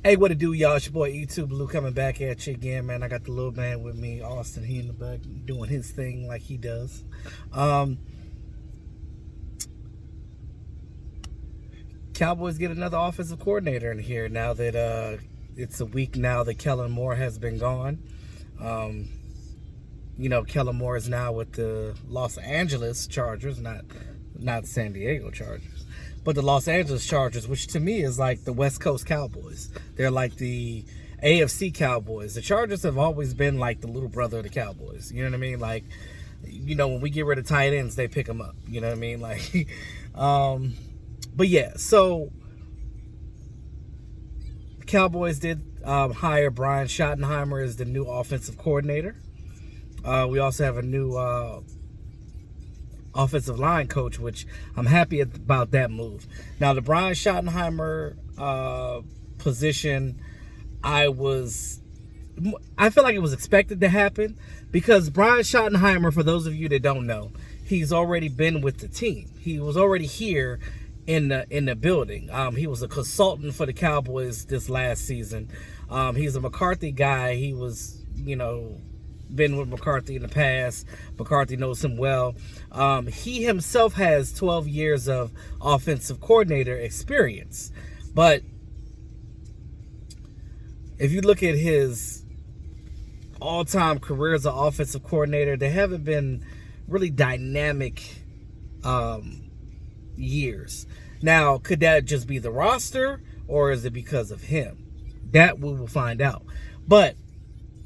Hey, what it do, y'all? It's your boy E2 Blue coming back at you again, man. I got the little man with me, Austin. He in the back doing his thing like he does. Um, Cowboys get another offensive coordinator in here now that it's a week now that Kellen Moore has been gone. Um, Kellen Moore is now with the Los Angeles Chargers, not San Diego Chargers. But the Los Angeles Chargers, which to me is like the West Coast Cowboys. They're like the AFC Cowboys. The Chargers have always been like the little brother of the Cowboys. You know what I mean? Like, when we get rid of tight ends, they pick them up. You know what I mean? Like, but yeah, so the Cowboys did hire Brian Schottenheimer as the new offensive coordinator. We also have a new offensive line coach, which I'm happy about that move. Now, the Brian Schottenheimer position, I feel like it was expected to happen because Brian Schottenheimer, for those of you that don't know, he's already been with the team. He was already here in the building. He was a consultant for the Cowboys this last season. He's a McCarthy guy. He was, been with McCarthy in the past. McCarthy knows him well. He himself has 12 years of offensive coordinator experience. But if you look at his all-time career as an offensive coordinator, they haven't been really dynamic years. Now, could that just be the roster, or is it because of him? That we will find out. But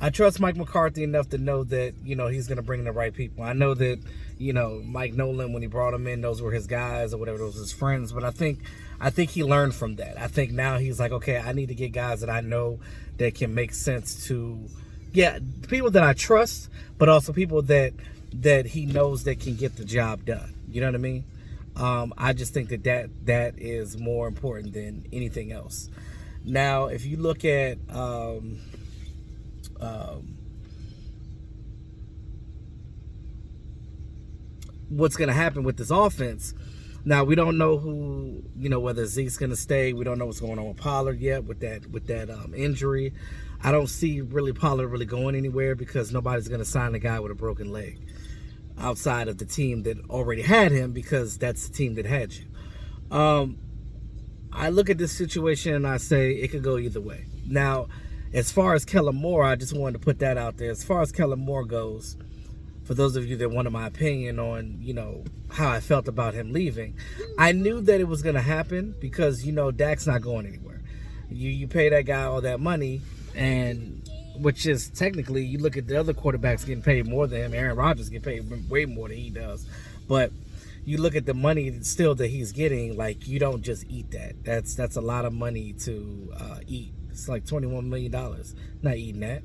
I trust Mike McCarthy enough to know that, he's going to bring the right people. I know that, Mike Nolan, when he brought him in, those were his guys or whatever, those were his friends. But I think he learned from that. I think now he's like, okay, I need to get guys that I know that can make sense to, people that I trust, but also people that he knows that can get the job done. You know what I mean? I just think that is more important than anything else. Now, if you look at what's going to happen with this offense. Now, we don't know whether Zeke's going to stay. We don't know what's going on with Pollard yet with that injury. I don't see Pollard really going anywhere because nobody's going to sign a guy with a broken leg outside of the team that already had him, because that's the team that had you. I look at this situation and I say it could go either way. Now, as far as Kellen Moore, I just wanted to put that out there. As far as Kellen Moore goes, for those of you that wanted my opinion on, how I felt about him leaving, I knew that it was going to happen because, Dak's not going anywhere. You pay that guy all that money, and which is technically, you look at the other quarterbacks getting paid more than him. Aaron Rodgers get paid way more than he does. But you look at the money still that he's getting, like, you don't just eat that. That's a lot of money to eat. It's like $21 million. Not eating that.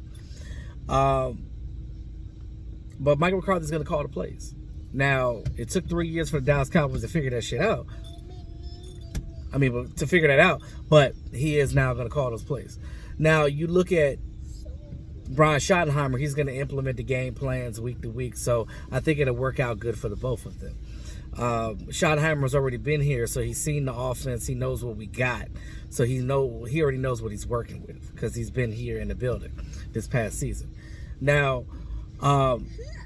But Mike McCarthy's going to call the plays. Now, it took 3 years for the Dallas Cowboys to figure that shit out. To figure that out. But he is now going to call those plays. Now, you look at Brian Schottenheimer. He's going to implement the game plans week to week. So I think it'll work out good for the both of them. Schottenheimer's already been here, so he's seen the offense. He knows what we got. So he already knows what he's working with because he's been here in the building this past season. Now,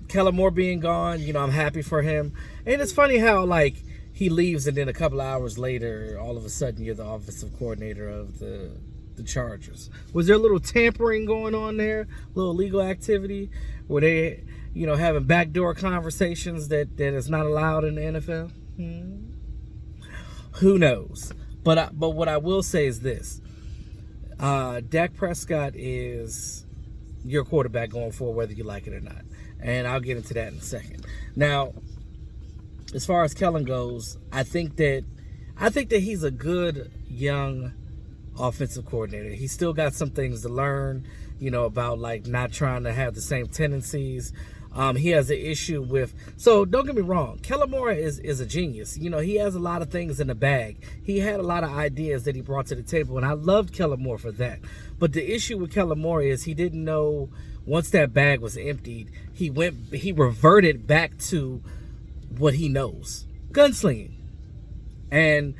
Kellen Moore being gone, I'm happy for him. And it's funny how, like, he leaves and then a couple of hours later, all of a sudden, you're the offensive coordinator of the Chargers. Was there a little tampering going on there? A little legal activity? Were they, having backdoor conversations that is not allowed in the NFL? Who knows? But what I will say is this. Dak Prescott is your quarterback going forward, whether you like it or not. And I'll get into that in a second. Now, as far as Kellen goes, I think that he's a good young offensive coordinator. He's still got some things to learn, about like not trying to have the same tendencies. He has an issue with, so don't get me wrong, Kellen Moore is a genius. He has a lot of things in the bag. He had a lot of ideas that he brought to the table, and I loved Kellen Moore for that. But the issue with Kellen Moore is he didn't know, once that bag was emptied, he reverted back to what he knows, gunslinging. And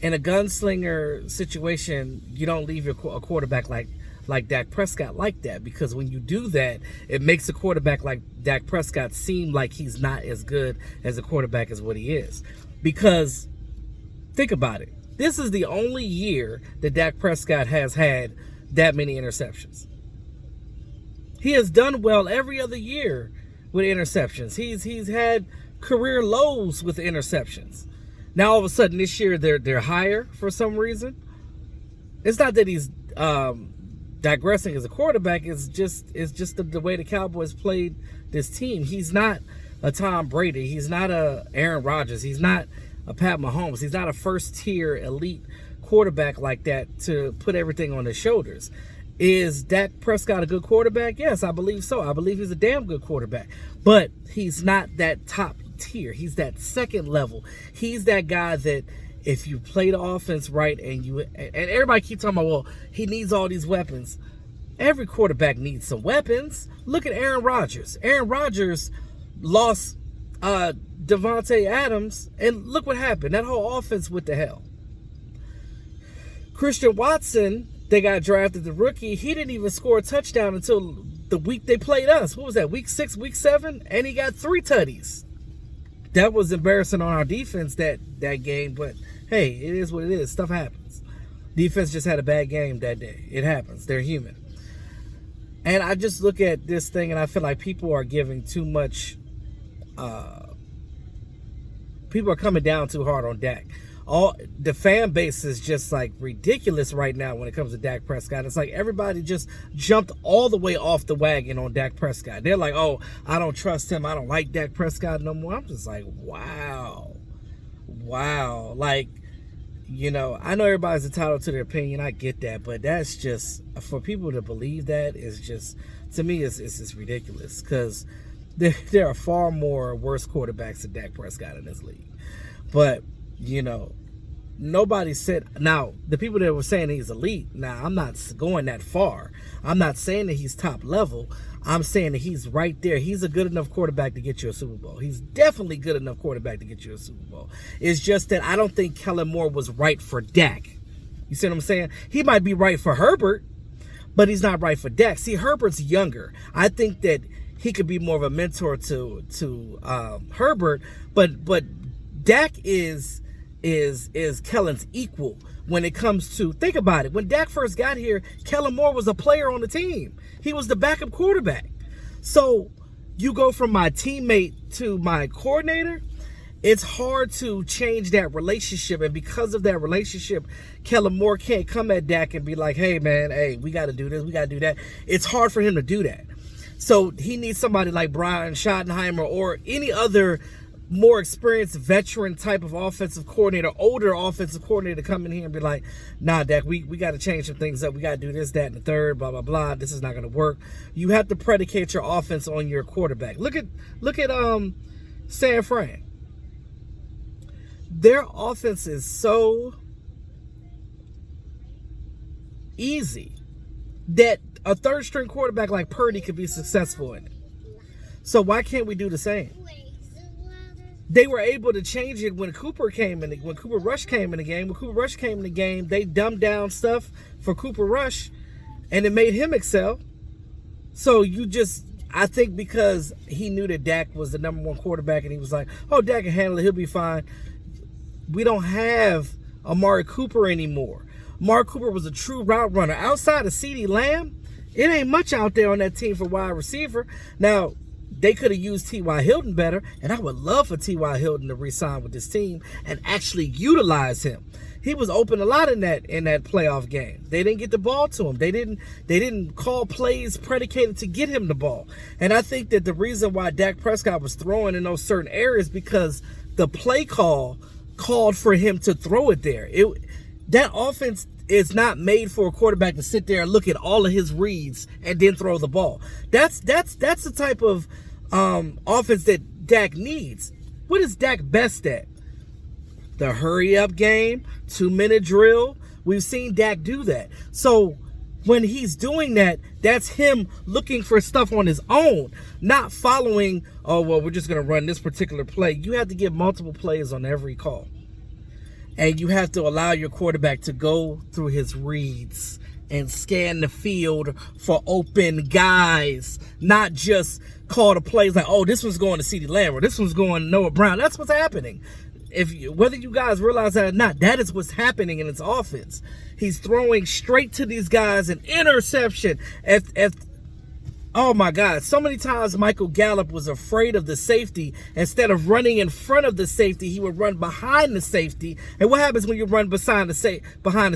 in a gunslinger situation, you don't leave a quarterback like Dak Prescott like that, because when you do that, it makes a quarterback like Dak Prescott seem like he's not as good as a quarterback as what he is. Because think about it. This is the only year that Dak Prescott has had that many interceptions. He has done well every other year with interceptions. He's had career lows with interceptions. Now all of a sudden this year they're higher for some reason. It's not that he's digressing as a quarterback. It's just the way the Cowboys played this team. He's not a Tom Brady. He's not a Aaron Rodgers. He's not a Pat Mahomes. He's not a first-tier elite quarterback like that to put everything on his shoulders. Is Dak Prescott a good quarterback? Yes, I believe so. I believe he's a damn good quarterback. But he's not that top tier. He's that second level. He's that guy that if you play the offense right and everybody keeps talking about, well, he needs all these weapons. Every quarterback needs some weapons. Look at Aaron Rodgers. Aaron Rodgers lost Devontae Adams, and look what happened. That whole offense went to hell. Christian Watson, they got drafted the rookie. He didn't even score a touchdown until the week they played us. What was that, week 6, week 7? And he got 3 tutties. That was embarrassing on our defense that game, but hey, it is what it is. Stuff happens. Defense just had a bad game that day. It happens. They're human. And I just look at this thing and I feel like people are giving too much people are coming down too hard on Dak. All the fan base is just like ridiculous right now when it comes to Dak Prescott. It's like everybody just jumped all the way off the wagon on Dak Prescott. They're like, oh, I don't trust him. I don't like Dak Prescott no more. I'm just like, wow. Like, you know, I know everybody's entitled to their opinion. I get that. But that's just, for people to believe that is just, to me, it's just ridiculous. Because there are far more worse quarterbacks than Dak Prescott in this league. But, you know, nobody said, now, the people that were saying he's elite, now, I'm not going that far. I'm not saying that he's top level. I'm saying that he's right there. He's a good enough quarterback to get you a Super Bowl. He's definitely good enough quarterback to get you a Super Bowl. It's just that I don't think Kellen Moore was right for Dak. You see what I'm saying? He might be right for Herbert, but he's not right for Dak. See, Herbert's younger. I think that he could be more of a mentor to Herbert, but Dak is Kellen's equal when it comes to, think about it. When Dak first got here, Kellen Moore was a player on the team. He was the backup quarterback. So you go from my teammate to my coordinator, it's hard to change that relationship. And because of that relationship, Kellen Moore can't come at Dak and be like, hey, man, hey, we got to do this, we got to do that. It's hard for him to do that. So he needs somebody like Brian Schottenheimer or any other more experienced veteran type of offensive coordinator, older offensive coordinator to come in here and be like, nah, Dak, we got to change some things up. We got to do this, that, and the third, blah, blah, blah. This is not going to work. You have to predicate your offense on your quarterback. Look at San Fran. Their offense is so easy that a third string quarterback like Purdy could be successful in it. So why can't we do the same? They were able to change it when Cooper Rush came in the game. When Cooper Rush came in the game, they dumbed down stuff for Cooper Rush, and it made him excel. So I think because he knew that Dak was the number one quarterback, and he was like, oh, Dak can handle it, he'll be fine. We don't have Amari Cooper anymore. Amari Cooper was a true route runner. Outside of CeeDee Lamb, it ain't much out there on that team for wide receiver. Now, they could have used T.Y. Hilton better, and I would love for T.Y. Hilton to re-sign with this team and actually utilize him. He was open a lot in that playoff game. They didn't get the ball to him. They didn't call plays predicated to get him the ball. And I think that the reason why Dak Prescott was throwing in those certain areas because the play called for him to throw it there. That offense is not made for a quarterback to sit there and look at all of his reads and then throw the ball. That's the type of offense that Dak needs. What is Dak best at? The hurry-up game, 2-minute drill. We've seen Dak do that. So when he's doing that, that's him looking for stuff on his own, not following, oh, well, we're just going to run this particular play. You have to give multiple plays on every call. And you have to allow your quarterback to go through his reads and scan the field for open guys, not just call the plays like, oh, this one's going to CeeDee Lamb or this one's going to Noah Brown. That's what's happening. Whether you guys realize that or not, that is what's happening in his offense. He's throwing straight to these guys, an interception. Oh my God, so many times Michael Gallup was afraid of the safety. Instead of running in front of the safety, he would run behind the safety. And what happens when you run behind the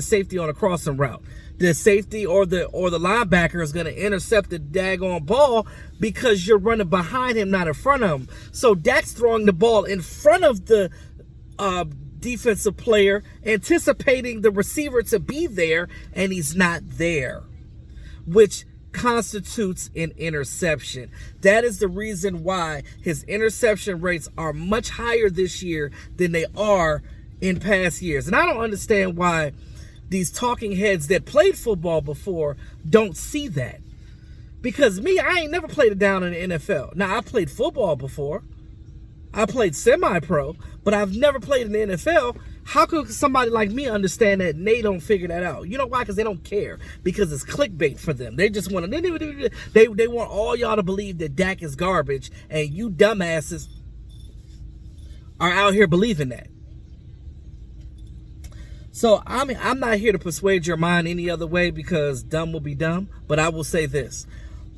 safety on a crossing route? The safety or the linebacker is going to intercept the daggone ball because you're running behind him, not in front of him. So Dak's throwing the ball in front of the defensive player, anticipating the receiver to be there, and he's not there, which constitutes an interception. That is the reason why his interception rates are much higher this year than they are in past years. And I don't understand why these talking heads that played football before don't see that. Because I ain't never played it down in the NFL. Now, I played football before. I played semi-pro, but I've never played in the NFL. How could somebody like me understand that and they don't figure that out? You know why? Because they don't care. Because it's clickbait for them. They just want to, they want all y'all to believe that Dak is garbage, and you dumbasses are out here believing that. So, I mean, I'm not here to persuade your mind any other way because dumb will be dumb, but I will say this.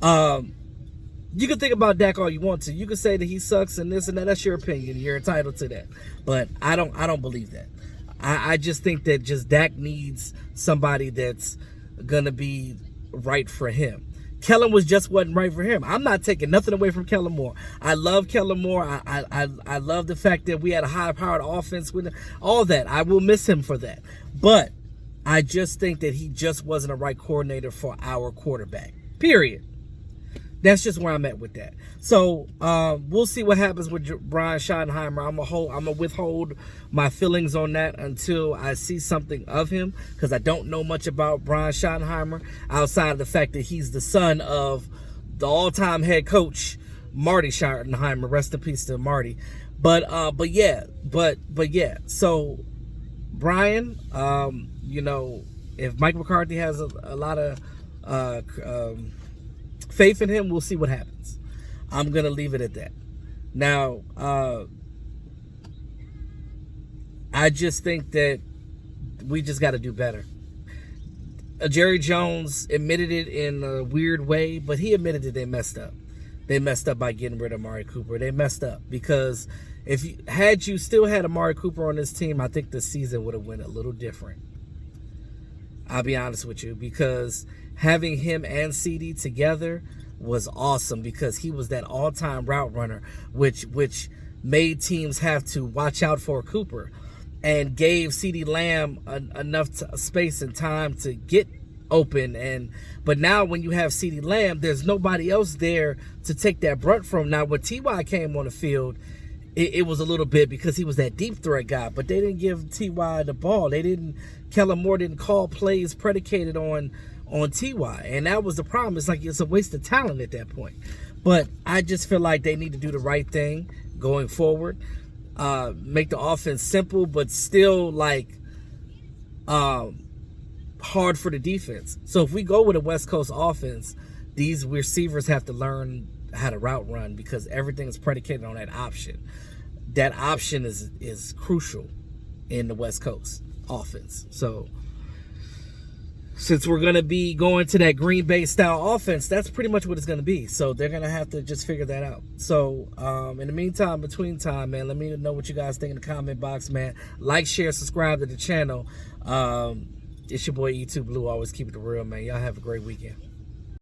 You can think about Dak all you want to. You can say that he sucks and this and that. That's your opinion. You're entitled to that. But I don't believe that. I just think that just Dak needs somebody that's gonna be right for him. Kellen wasn't right for him. I'm not taking nothing away from Kellen Moore. I love Kellen Moore. I love the fact that we had a high-powered offense with all that. I will miss him for that. But I just think that he just wasn't a right coordinator for our quarterback. Period. That's just where I'm at with that. So we'll see what happens with Brian Schottenheimer. I'm gonna withhold my feelings on that until I see something of him, because I don't know much about Brian Schottenheimer outside of the fact that he's the son of the all-time head coach Marty Schottenheimer. Rest in peace to Marty. But yeah. So Brian, if Mike McCarthy has a lot of faith in him, we'll see what happens. I'm going to leave it at that. Now, I just think that we just got to do better. Jerry Jones admitted it in a weird way, but he admitted that they messed up. They messed up by getting rid of Amari Cooper. They messed up because had you still had Amari Cooper on this team, I think the season would have went a little different. I'll be honest with you, because having him and CD together was awesome, because he was that all-time route runner, which made teams have to watch out for Cooper and gave CeeDee Lamb enough space and time to get open. But now when you have CeeDee Lamb, there's nobody else there to take that brunt from. Now, when T.Y. came on the field, it was a little bit because he was that deep threat guy, but they didn't give T.Y. the ball. Kellen Moore didn't call plays predicated on T.Y., and that was the problem. It's like it's a waste of talent at that point. But I just feel like they need to do the right thing going forward. Make the offense simple, but still hard for the defense. So if we go with a West Coast offense, these receivers have to learn how to route run, because everything is predicated on that option. That option is crucial in the West Coast offense. So since we're going to be going to that Green Bay style offense, that's pretty much what it's going to be. So they're going to have to just figure that out. So in the meantime, between time, man, let me know what you guys think in the comment box, man. Like, share, subscribe to the channel. It's your boy E2 Blue. Always keep it real, man. Y'all have a great weekend.